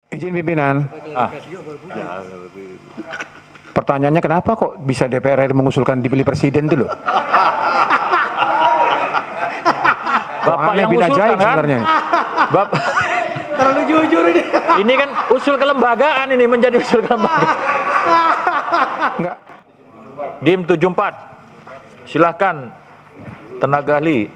Izin pimpinan. Ah, Pertanyaannya kenapa kok bisa DPR RI mengusulkan dipilih presiden itu loh? Bapak Aneh, yang bin usulkan ajaib kan? sebenarnya. Bapak, Terlalu jujur ini. ini kan usul kelembagaan ini menjadi usul kelembagaan. Enggak. Dim 74. Silahkan tenaga ahli.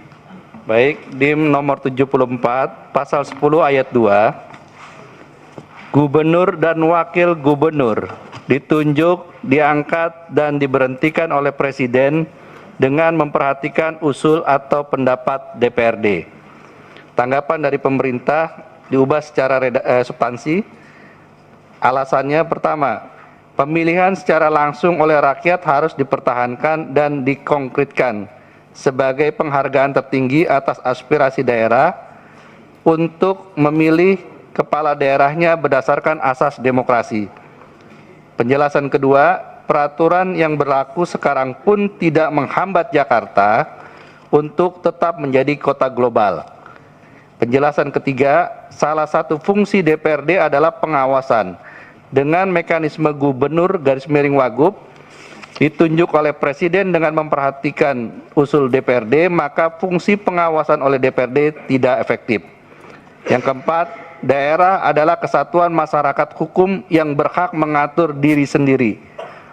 Baik, DIM nomor 74, pasal 10 ayat 2, Gubernur dan Wakil Gubernur ditunjuk, diangkat, dan diberhentikan oleh Presiden dengan memperhatikan usul atau pendapat DPRD. Tanggapan dari pemerintah diubah secara substansi. Alasannya pertama, pemilihan secara langsung oleh rakyat harus dipertahankan dan dikonkretkan sebagai penghargaan tertinggi atas aspirasi daerah untuk memilih kepala daerahnya berdasarkan asas demokrasi. Penjelasan kedua, peraturan yang berlaku sekarang pun tidak menghambat Jakarta untuk tetap menjadi kota global. Penjelasan ketiga, salah satu fungsi DPRD adalah pengawasan. Dengan mekanisme gubernur /Wagub ditunjuk oleh Presiden dengan memperhatikan usul DPRD, maka fungsi pengawasan oleh DPRD tidak efektif. Yang keempat, daerah adalah kesatuan masyarakat hukum yang berhak mengatur diri sendiri.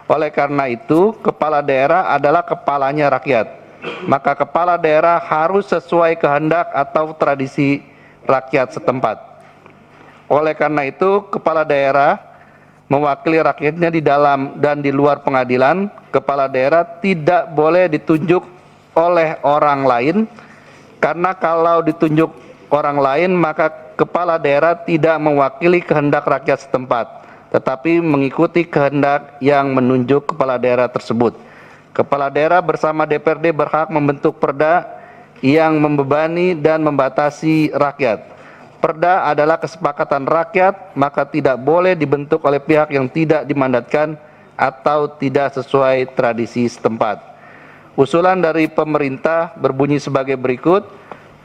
Oleh karena itu, kepala daerah adalah kepalanya rakyat. Maka kepala daerah harus sesuai kehendak atau tradisi rakyat setempat. Oleh karena itu, kepala daerah mewakili rakyatnya di dalam dan di luar pengadilan. Kepala daerah tidak boleh ditunjuk oleh orang lain, karena kalau ditunjuk orang lain maka kepala daerah tidak mewakili kehendak rakyat setempat, tetapi mengikuti kehendak yang menunjuk kepala daerah tersebut. Kepala daerah bersama DPRD berhak membentuk perda yang membebani dan membatasi rakyat. Perda adalah kesepakatan rakyat, maka tidak boleh dibentuk oleh pihak yang tidak dimandatkan atau tidak sesuai tradisi setempat. Usulan dari pemerintah berbunyi sebagai berikut: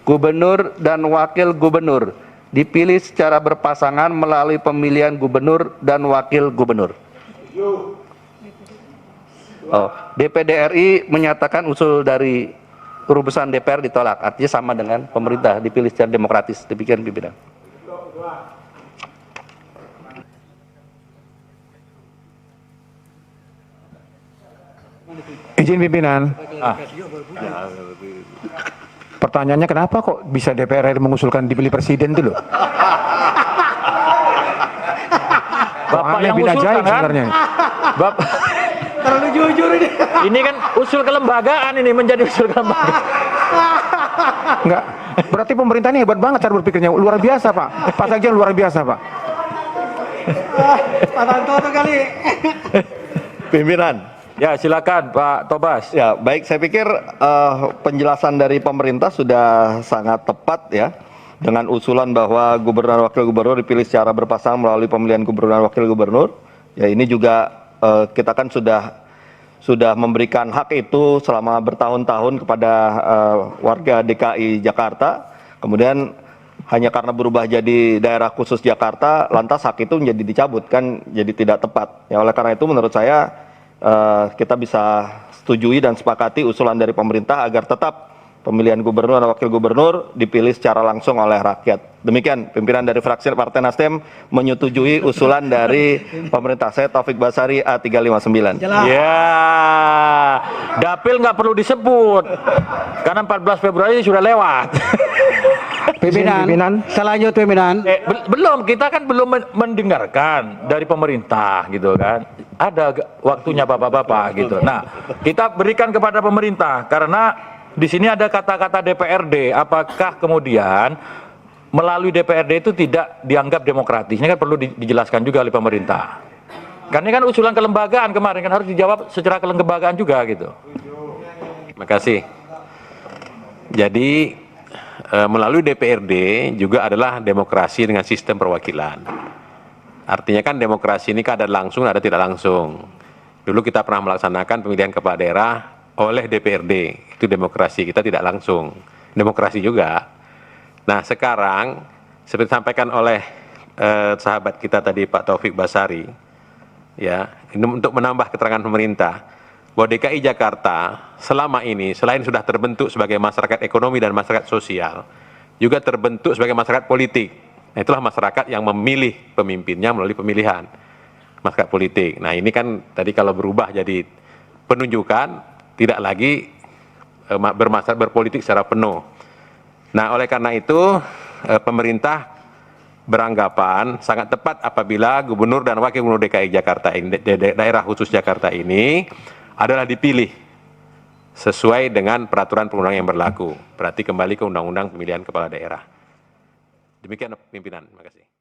Gubernur dan Wakil Gubernur dipilih secara berpasangan melalui pemilihan Gubernur dan Wakil Gubernur. DPD RI menyatakan usul dari urusan DPR ditolak, artinya sama dengan pemerintah, dipilih secara demokratis. Demikian pimpinan. Izin pimpinan. Ah, Pertanyaannya kenapa kok bisa DPR RI mengusulkan dipilih presiden itu loh? Bapak Aneh, yang bin usulkan ajaib kan? sebenarnya. Bapak, Terlalu jujur ini. ini kan usul kelembagaan ini menjadi usul kelembagaan. Enggak. Berarti pemerintah ini hebat banget cara berpikirnya, luar biasa Pak. Pak Sekjen luar biasa Pak. Pak Tanto tuh kali. Pimpinan. Ya, silakan Pak Tobas. Ya, baik, saya pikir penjelasan dari pemerintah sudah sangat tepat ya, dengan usulan bahwa gubernur dan wakil gubernur dipilih secara berpasangan melalui pemilihan gubernur dan wakil gubernur. Ya, ini juga kita kan sudah memberikan hak itu selama bertahun-tahun kepada warga DKI Jakarta. Kemudian hanya karena berubah jadi daerah khusus Jakarta, lantas hak itu menjadi dicabut, kan jadi tidak tepat. Ya, oleh karena itu menurut saya kita bisa setujui dan sepakati usulan dari pemerintah agar tetap pemilihan gubernur dan wakil gubernur dipilih secara langsung oleh rakyat. Demikian pimpinan dari fraksi Partai Nasdem menyetujui usulan dari pemerintah. Saya Taufik Basari, A359. Ya, dapil nggak perlu disebut karena 14 Februari sudah lewat. Pimpinan. Selanjut pimpinan. Belum, kita kan belum mendengarkan dari pemerintah gitu kan. Ada waktunya bapak-bapak gitu. Nah, kita berikan kepada pemerintah karena di sini ada kata-kata DPRD. Apakah kemudian melalui DPRD itu tidak dianggap demokratis? Ini kan perlu dijelaskan juga oleh pemerintah. Karena ini kan usulan kelembagaan kemarin kan harus dijawab secara kelembagaan juga gitu. Terima kasih. Jadi melalui DPRD juga adalah demokrasi dengan sistem perwakilan. Artinya kan demokrasi ini kan ada langsung, ada tidak langsung. Dulu kita pernah melaksanakan pemilihan kepala daerah oleh DPRD, itu demokrasi, kita tidak langsung. Demokrasi juga. Nah sekarang, seperti disampaikan oleh sahabat kita tadi Pak Taufik Basari, ya, ini untuk menambah keterangan pemerintah bahwa DKI Jakarta selama ini selain sudah terbentuk sebagai masyarakat ekonomi dan masyarakat sosial, juga terbentuk sebagai masyarakat politik. Nah, itulah masyarakat yang memilih pemimpinnya melalui pemilihan masyarakat politik. Nah, ini kan tadi kalau berubah jadi penunjukan, tidak lagi bermasyarakat berpolitik secara penuh. Nah, oleh karena itu pemerintah beranggapan sangat tepat apabila gubernur dan wakil gubernur DKI Jakarta ini, daerah khusus Jakarta ini adalah dipilih sesuai dengan peraturan perundang-undangan yang berlaku. Berarti kembali ke Undang-Undang Pemilihan Kepala Daerah. Demikian pimpinan, terima kasih.